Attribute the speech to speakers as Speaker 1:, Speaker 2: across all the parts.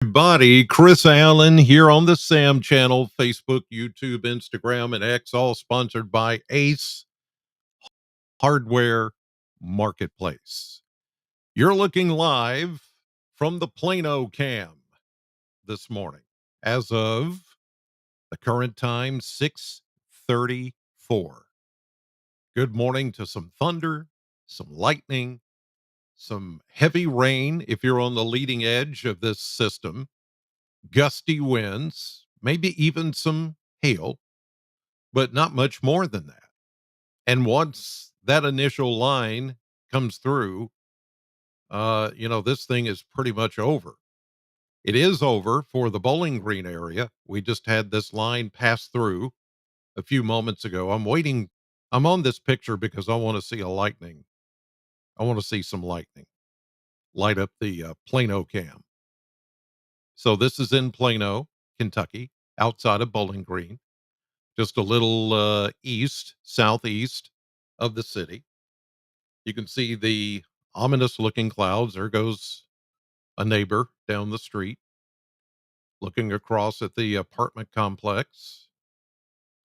Speaker 1: Everybody, Chris Allen here on the Sam channel, Facebook, YouTube, Instagram, and X, all sponsored by Ace Hardware Marketplace. You're looking live from the Plano cam this morning. As of the current time, 6:34. Good morning to some thunder, some lightning, some heavy rain if you're on the leading edge of this system, gusty winds, maybe even some hail, but not much more than that. And once that initial line comes through, this thing is pretty much over. It is over for the Bowling Green area. We just had this line pass through a few moments ago. I'm waiting. I'm on this picture because I want to see a lightning. I want to see some lightning light up the Plano cam. So this is in Plano, Kentucky, outside of Bowling Green, just a little southeast of the city. You can see the ominous looking clouds. There goes a neighbor down the street looking across at the apartment complex.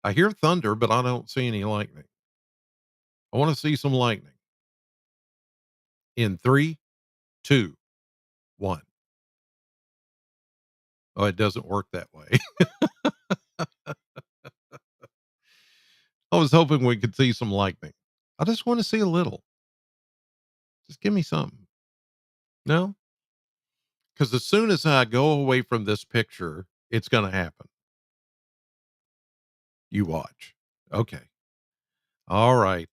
Speaker 1: I hear thunder, but I don't see any lightning. I want to see some lightning in three, two, one. Oh, it doesn't work that way. I was hoping we could see some lightning. I just want to see a little. Just give me something. No? Because as soon as I go away from this picture, it's going to happen. You watch. Okay. All right.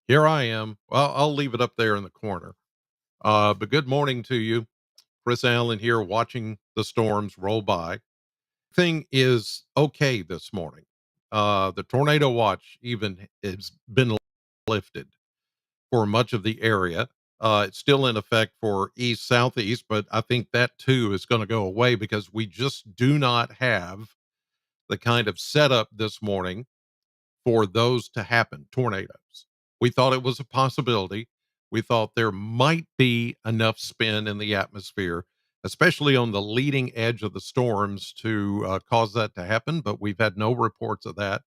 Speaker 1: Here I am. Well, I'll leave it up there in the corner. But good morning to you. Chris Allen here watching the storms roll by. Thing is okay this morning. The tornado watch even has been lifted for much of the area. It's still in effect for east southeast, but I think that too is going to go away because we just do not have the kind of setup this morning for those to happen, tornadoes. We thought it was a possibility. We thought there might be enough spin in the atmosphere, especially on the leading edge of the storms, to cause that to happen, but we've had no reports of that.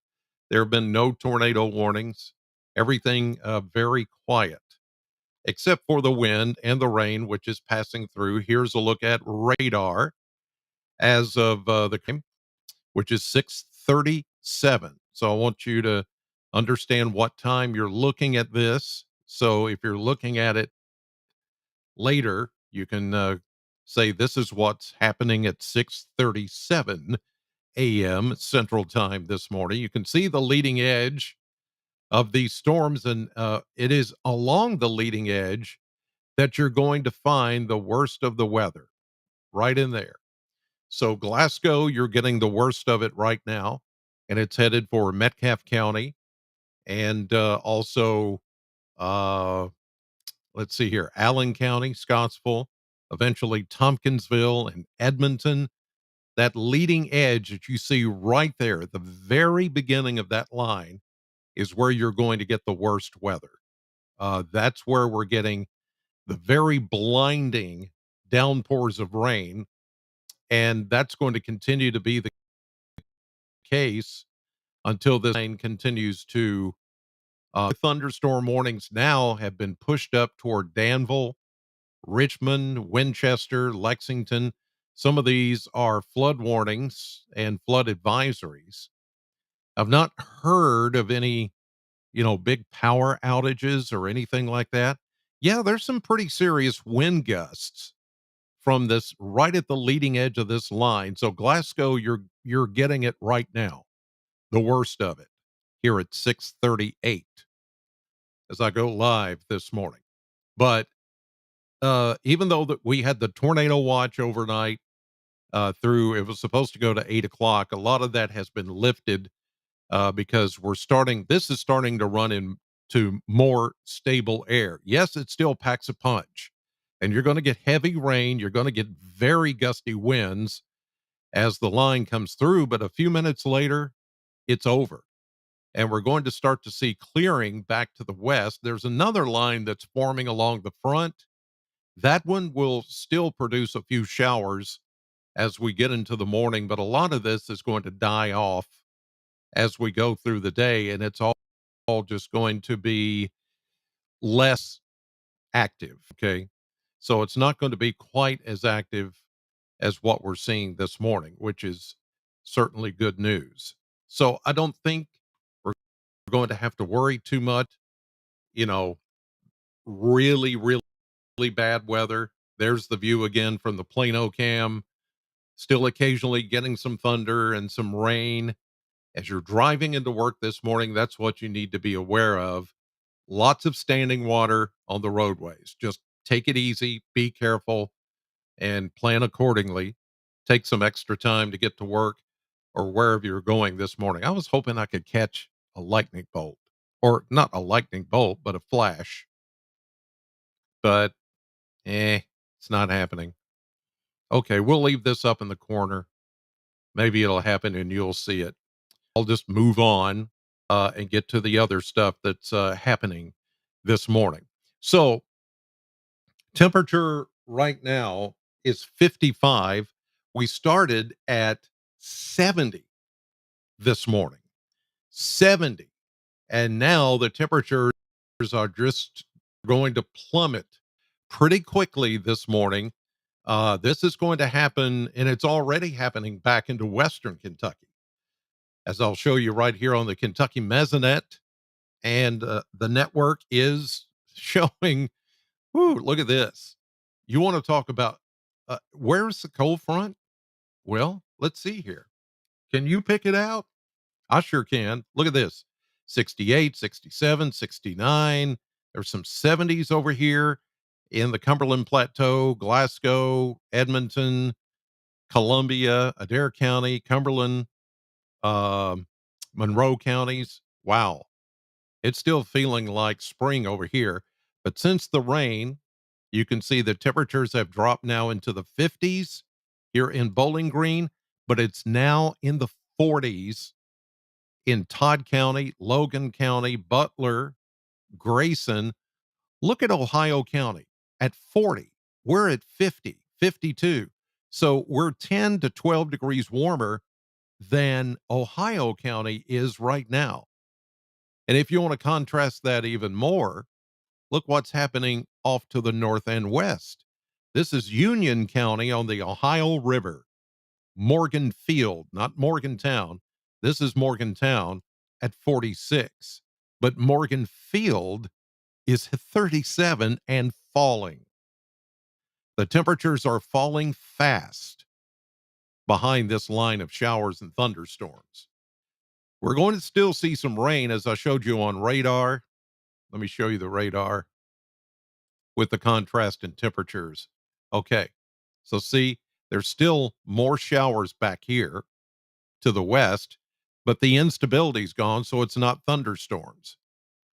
Speaker 1: There have been no tornado warnings. Everything very quiet, except for the wind and the rain, which is passing through. Here's a look at radar as of which is 6:37. So I want you to understand what time you're looking at this. So if you're looking at it later, you can say this is what's happening at 6:37 a.m. Central Time this morning. You can see the leading edge of these storms, and it is along the leading edge that you're going to find the worst of the weather, right in there. So Glasgow, you're getting the worst of it right now, and it's headed for Metcalfe County and also, uh, let's see here, Allen County, Scottsville, eventually Tompkinsville and Edmonton. That leading edge that you see right there at the very beginning of that line is where you're going to get the worst weather. That's where we're getting the very blinding downpours of rain, and that's going to continue to be the case until this rain continues to thunderstorm warnings now have been pushed up toward Danville, Richmond, Winchester, Lexington. Some of these are flood warnings and flood advisories. I've not heard of any, big power outages or anything like that. Yeah, there's some pretty serious wind gusts from this right at the leading edge of this line. So Glasgow, you're getting it right now, the worst of it here at 6:38 as I go live this morning. But even though that we had the tornado watch overnight through, it was supposed to go to 8 o'clock. A lot of that has been lifted because this is starting to run into more stable air. Yes, it still packs a punch, and you're going to get heavy rain. You're going to get very gusty winds as the line comes through, but a few minutes later, it's over. And we're going to start to see clearing back to the west. There's another line that's forming along the front That one will still produce a few showers as we get into the morning, but a lot of this is going to die off as we go through the day, and it's all just going to be less active. Okay. So it's not going to be quite as active as what we're seeing this morning, which is certainly good news. So I don't think we're going to have to worry too much, you know, really bad weather. There's the view again from the Plano cam, still occasionally getting some thunder and some rain. As you're driving into work this morning, that's what you need to be aware of. Lots of standing water on the roadways. Just take it easy, be careful, and plan accordingly. Take some extra time to get to work or wherever you're going this morning. I was hoping I could catch a lightning bolt, or not a lightning bolt, but a flash, but it's not happening. Okay, we'll leave this up in the corner. Maybe it'll happen and you'll see it. I'll just move on and get to the other stuff that's happening this morning. So, temperature right now is 55. We started at 70 this morning. 70. And now the temperatures are just going to plummet pretty quickly this morning. This is going to happen, and it's already happening back into Western Kentucky, as I'll show you right here on the Kentucky Mesonet. And the network is showing, whoo, look at this. You want to talk about where's the cold front? Well, let's see here. Can you pick it out? I sure can. Look at this: 68, 67, 69. There's some 70s over here in the Cumberland Plateau, Glasgow, Edmonton, Columbia, Adair County, Cumberland, um, Monroe counties. Wow. It's still feeling like spring over here. But since the rain, you can see the temperatures have dropped now into the 50s here in Bowling Green, but it's now in the 40s in Todd County, Logan County, Butler, Grayson. Look at Ohio County at 40. We're at 50, 52. So we're 10 to 12 degrees warmer than Ohio County is right now. And if you want to contrast that even more, look what's happening off to the north and west. This is Union County on the Ohio River. Morgan Field, not Morgantown. This is Morgantown at 46. But Morgan Field is 37 and falling. The temperatures are falling fast behind this line of showers and thunderstorms. We're going to still see some rain, as I showed you on radar. Let me show you the radar with the contrast in temperatures. Okay, so see, there's still more showers back here to the west, but the instability's gone, so it's not thunderstorms.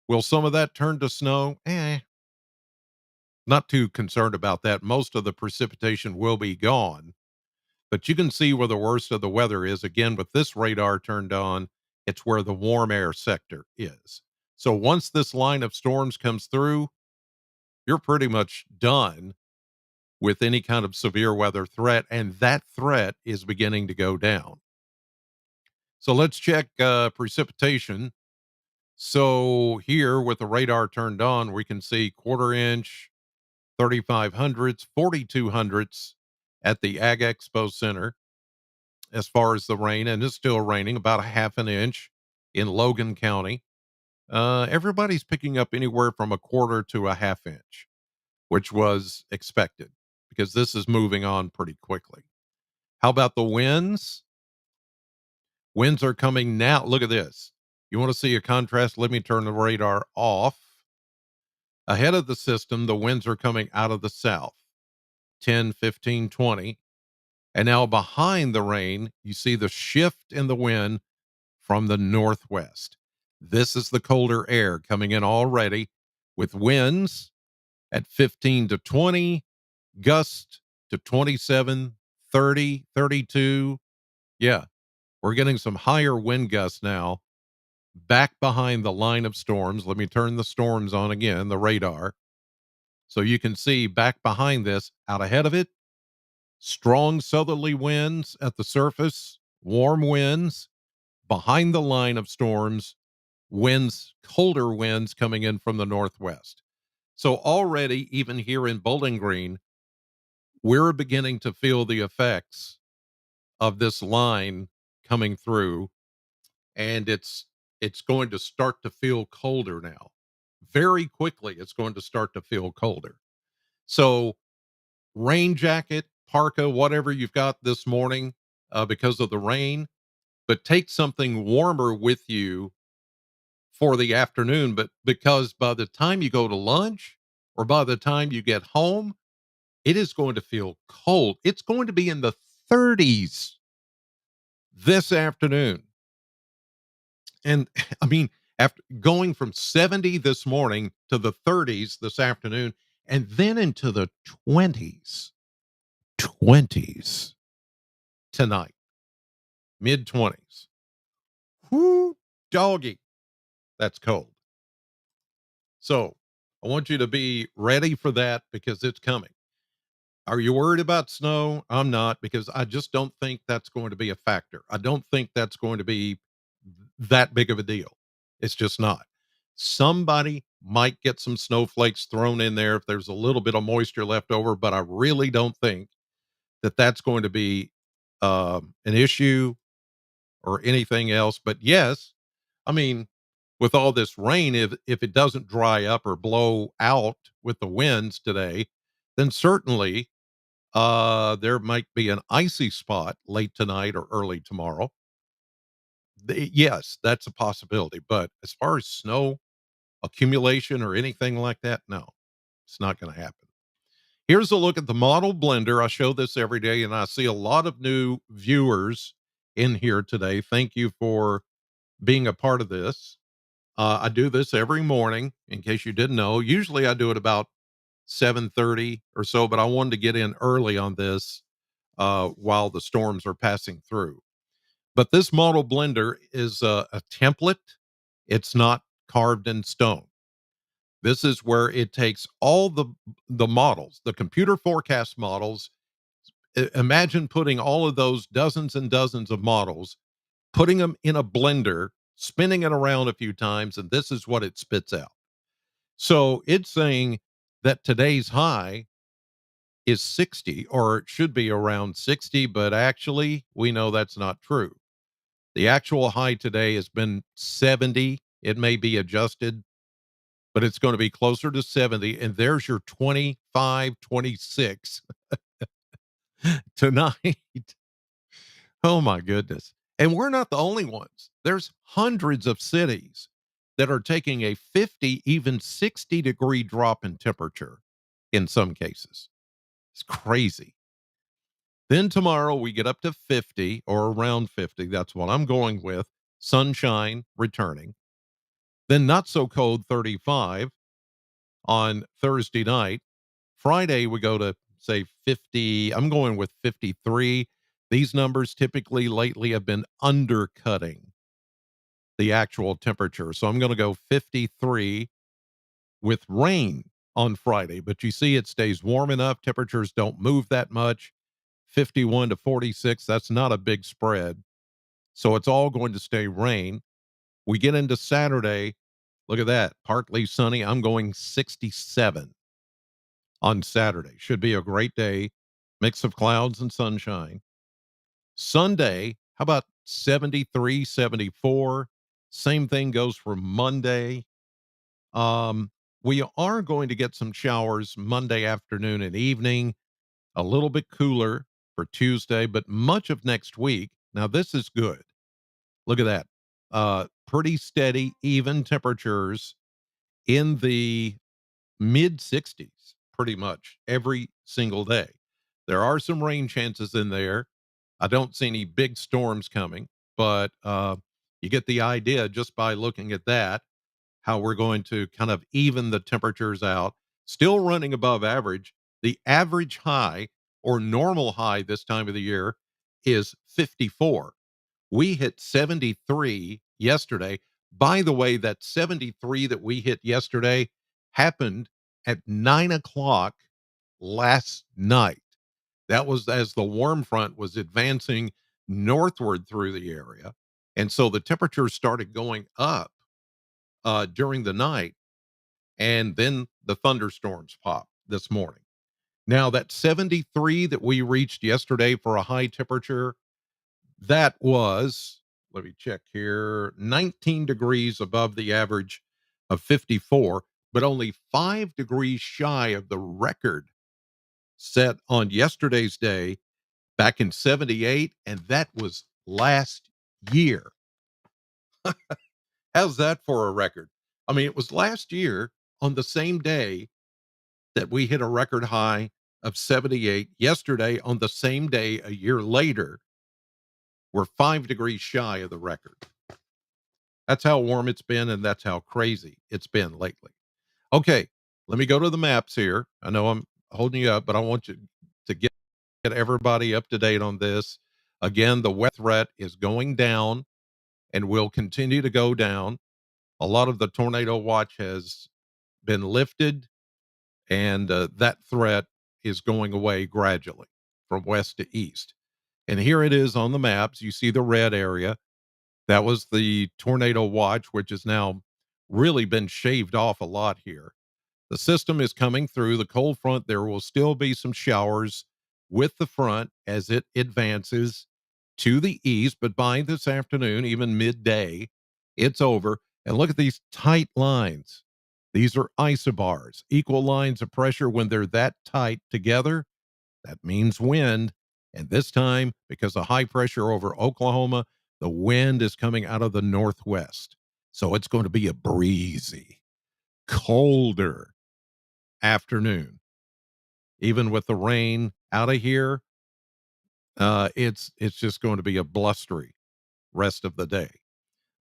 Speaker 1: Will some of that turn to snow? Not too concerned about that. Most of the precipitation will be gone, but you can see where the worst of the weather is. Again, with this radar turned on, it's where the warm air sector is. So once this line of storms comes through, you're pretty much done with any kind of severe weather threat, and that threat is beginning to go down. So let's check precipitation. So here with the radar turned on, we can see quarter inch, 35 hundredths, 42 hundredths at the Ag Expo Center as far as the rain, and it's still raining about a half an inch in Logan County. Everybody's picking up anywhere from a quarter to a half inch, which was expected because this is moving on pretty quickly. How about the winds? Winds are coming now. Look at this. You want to see a contrast? Let me turn the radar off. Ahead of the system, the winds are coming out of the south, 10, 15, 20. And now behind the rain, you see the shift in the wind from the northwest. This is the colder air coming in already with winds at 15 to 20, gusts to 27, 30, 32. Yeah, we're getting some higher wind gusts now back behind the line of storms. Let me turn the storms on again, the radar. So you can see back behind this, out ahead of it, strong southerly winds at the surface, warm winds behind the line of storms, winds, colder winds coming in from the northwest. So already, even here in Bowling Green, we're beginning to feel the effects of this line coming through, and it's going to start to feel colder now. Very quickly, it's going to start to feel colder. So rain jacket, parka, whatever you've got this morning because of the rain, but take something warmer with you for the afternoon. But because by the time you go to lunch or by the time you get home, it is going to feel cold. It's going to be in the 30s this afternoon. And I mean, after going from 70 this morning to the 30s this afternoon, and then into the 20s tonight, mid 20s. Whoo, doggy. That's cold. So I want you to be ready for that because it's coming. Are you worried about snow? I'm not, because I just don't think that's going to be a factor. I don't think that's going to be that big of a deal. It's just not. Somebody might get some snowflakes thrown in there if there's a little bit of moisture left over, but I really don't think that that's going to be an issue or anything else. But yes, I mean, with all this rain, if it doesn't dry up or blow out with the winds today, then certainly there might be an icy spot late tonight or early tomorrow. Yes, that's a possibility. But as far as snow accumulation or anything like that, no, it's not going to happen. Here's a look at the model blender. I show this every day, and I see a lot of new viewers in here today. Thank you for being a part of this. I do this every morning, in case you didn't know. Usually, I do it about 7:30 or so, but I wanted to get in early on this while the storms are passing through. But this model blender is a template. It's not carved in stone. This is where it takes all the models, the computer forecast models. Imagine putting all of those dozens and dozens of models, putting them in a blender, spinning it around a few times, and this is what it spits out. So it's saying that today's high is 60, or it should be around 60, but actually, we know that's not true. The actual high today has been 70. It may be adjusted, but it's going to be closer to 70. And there's your 25, 26 tonight. Oh my goodness. And we're not the only ones. There's hundreds of cities that are taking a 50, even 60-degree drop in temperature in some cases. It's crazy. Then tomorrow we get up to 50 or around 50. That's what I'm going with. Sunshine returning. Then not so cold 35 on Thursday night. Friday we go to say 50. I'm going with 53. These numbers typically lately have been undercutting the actual temperature. So I'm going to go 53 with rain on Friday. But you see, it stays warm enough. Temperatures don't move that much. 51 to 46. That's not a big spread. So it's all going to stay rain. We get into Saturday. Look at that. Partly sunny. I'm going 67 on Saturday. Should be a great day. Mix of clouds and sunshine. Sunday, how about 73, 74? Same thing goes for Monday. We are going to get some showers Monday afternoon and evening, a little bit cooler for Tuesday, but much of next week. Now, this is good. Look at that. Pretty steady, even temperatures in the mid 60s pretty much every single day. There are some rain chances in there. I don't see any big storms coming, but you get the idea just by looking at that, how we're going to kind of even the temperatures out, still running above average. The average high or normal high this time of the year is 54. We hit 73 yesterday. By the way, that 73 that we hit yesterday happened at 9 o'clock last night. That was as the warm front was advancing northward through the area. And so the temperatures started going up during the night, and then the thunderstorms popped this morning. Now, that 73 that we reached yesterday for a high temperature, that was, let me check here, 19 degrees above the average of 54, but only 5 degrees shy of the record set on yesterday's day back in 78. And that was last year. How's that for a record? I mean, it was last year on the same day that we hit a record high of 78. Yesterday, on the same day, a year later, we're 5 degrees shy of the record. That's how warm it's been, and that's how crazy it's been lately. Okay, let me go to the maps here. I know I'm holding you up, but I want you to get everybody up to date on this. Again, the weather threat is going down and will continue to go down. A lot of the tornado watch has been lifted, and that threat is going away gradually from west to east. And here it is on the maps. You see the red area. That was the tornado watch, which has now really been shaved off a lot here. The system is coming through the cold front. There will still be some showers with the front as it advances to the east, but by this afternoon, even midday, it's over. And look at these tight lines. These are isobars, equal lines of pressure. When they're that tight together, that means wind. And this time, because of high pressure over Oklahoma, the wind is coming out of the northwest. So it's going to be a breezy, colder afternoon. Even with the rain out of here, it's just going to be a blustery rest of the day.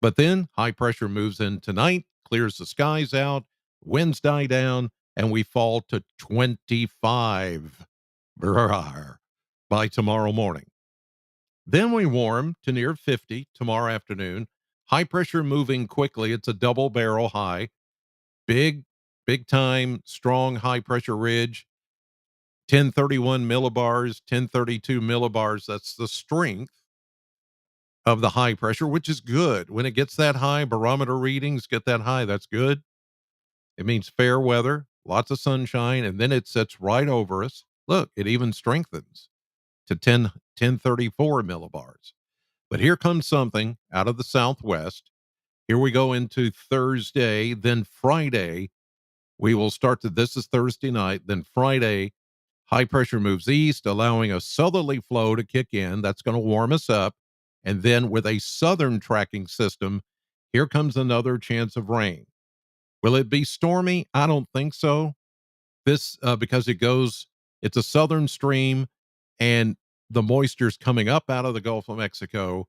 Speaker 1: But then high pressure moves in tonight, clears the skies out, winds die down, and we fall to 25 by tomorrow morning. Then we warm to near 50 tomorrow afternoon. High pressure moving quickly. It's a double barrel high. Big, big time, strong high pressure ridge. 1031 millibars, 1032 millibars. That's the strength of the high pressure, which is good. When it gets that high, barometer readings get that high. That's good. It means fair weather, lots of sunshine, and then it sits right over us. Look, it even strengthens to 1034 millibars. But here comes something out of the southwest. Here we go into Thursday, then Friday. We will start to, this is Thursday night, then Friday, high pressure moves east, allowing a southerly flow to kick in. That's going to warm us up. And then with a southern tracking system, here comes another chance of rain. Will it be stormy? I don't think so. This, because it's a southern stream, and the moisture's coming up out of the Gulf of Mexico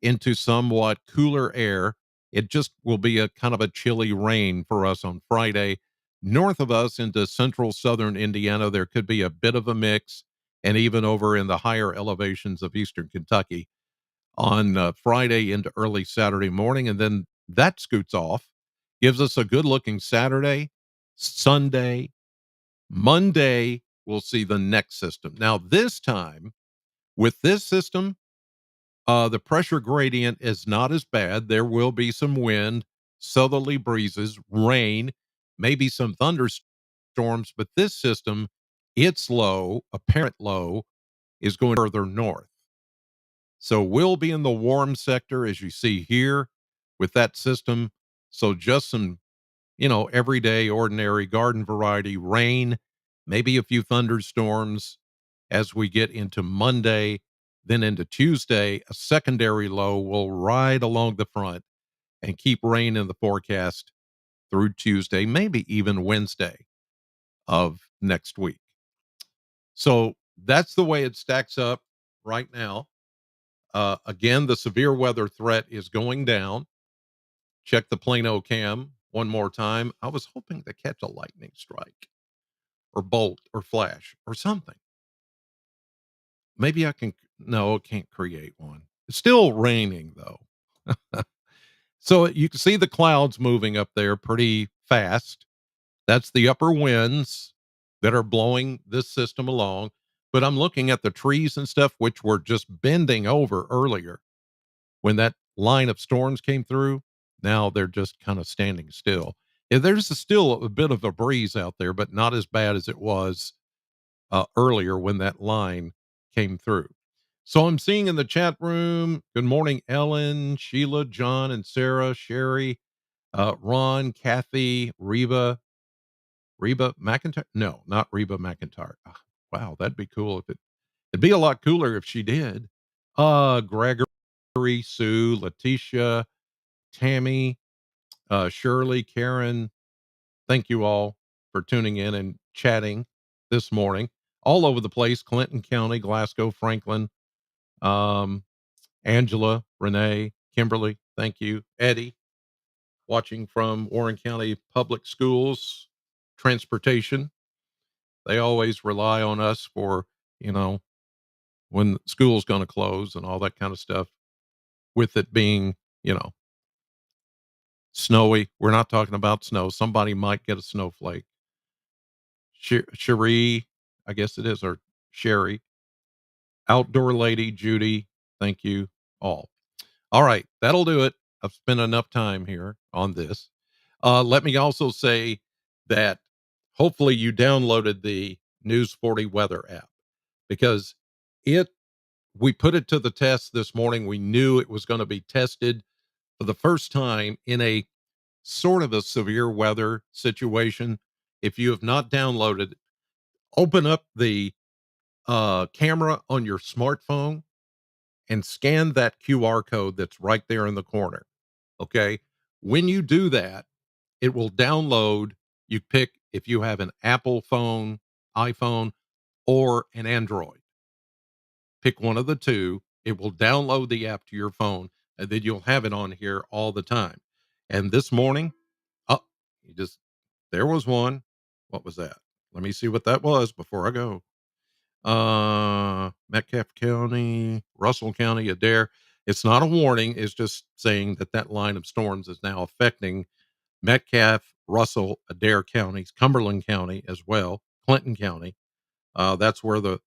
Speaker 1: into somewhat cooler air. It just will be a kind of a chilly rain for us on Friday. North of us into central southern Indiana, there could be a bit of a mix, and even over in the higher elevations of eastern Kentucky on Friday into early Saturday morning. And then that scoots off, gives us a good looking Saturday, Sunday, Monday. We'll see the next system. Now, this time with this system, the pressure gradient is not as bad. There will be some wind, southerly breezes, rain, maybe some thunderstorms, but this system, its low, apparent low, is going further north. So we'll be in the warm sector, as you see here, with that system. So just some, everyday, ordinary garden variety rain, maybe a few thunderstorms as we get into Monday, then into Tuesday. A secondary low will ride along the front and keep rain in the forecast through Tuesday, maybe even Wednesday of next week. So that's the way it stacks up right now. Again, the severe weather threat is going down. Check the Plano cam one more time. I was hoping to catch a lightning strike or bolt or flash or something. Maybe I can. No, it can't create one. It's still raining though. So you can see the clouds moving up there pretty fast. That's the upper winds that are blowing this system along. But I'm looking at the trees and stuff, which were just bending over earlier when that line of storms came through. Now they're just kind of standing still. Yeah, there's still a bit of a breeze out there, but not as bad as it was earlier when that line came through. So I'm seeing in the chat room, good morning, Ellen, Sheila, John, and Sarah, Sherry, Ron, Kathy, Reba McIntyre. No, not Reba McIntyre. Ah, wow, that'd be cool if it'd be a lot cooler if she did. Gregory, Sue, Letitia, Tammy, Shirley, Karen. Thank you all for tuning in and chatting this morning. All over the place, Clinton County, Glasgow, Franklin, um, Angela, Renee, Kimberly. Thank you. Eddie, watching from Warren County Public Schools, transportation. They always rely on us for, you know, when school's going to close and all that kind of stuff, with it being, you know, snowy. We're not talking about snow. Somebody might get a snowflake. Cherie, I guess it is, or Sherry, outdoor lady, Judy. Thank you all. All right, that'll do it. I've spent enough time here on this. Let me also say that hopefully you downloaded the News 40 weather app, because it we put it to the test this morning. We knew it was going to be tested for the first time in a sort of a severe weather situation. If you have not downloaded, open up the camera on your smartphone and scan that QR code that's right there in the corner. Okay. When you do that, it will download. You pick if you have an Apple phone, iPhone, or an Android. Pick one of the two. It will download the app to your phone, and then you'll have it on here all the time. And this morning, oh, you just there was one. What was that? Let me see what that was before I go. Metcalfe County, Russell County, Adair. It's not a warning. It's just saying that that line of storms is now affecting Metcalfe, Russell, Adair counties, Cumberland County as well, Clinton County. That's where the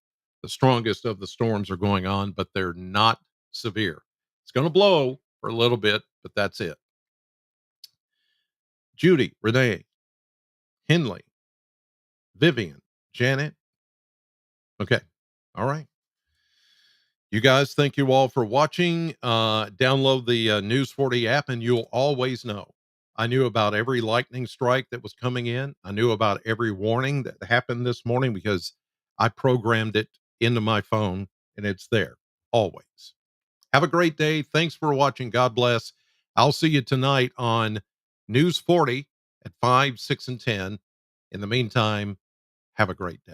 Speaker 1: strongest of the storms are going on, but they're not severe. It's going to blow for a little bit, but that's it. Judy, Renee, Henley, Vivian, Janet. Okay. All right. You guys, thank you all for watching. Download the News 40 app and you'll always know. I knew about every lightning strike that was coming in. I knew about every warning that happened this morning because I programmed it into my phone and it's there always. Have a great day. Thanks for watching. God bless. I'll see you tonight on News 40 at 5, 6, and 10. In the meantime, have a great day.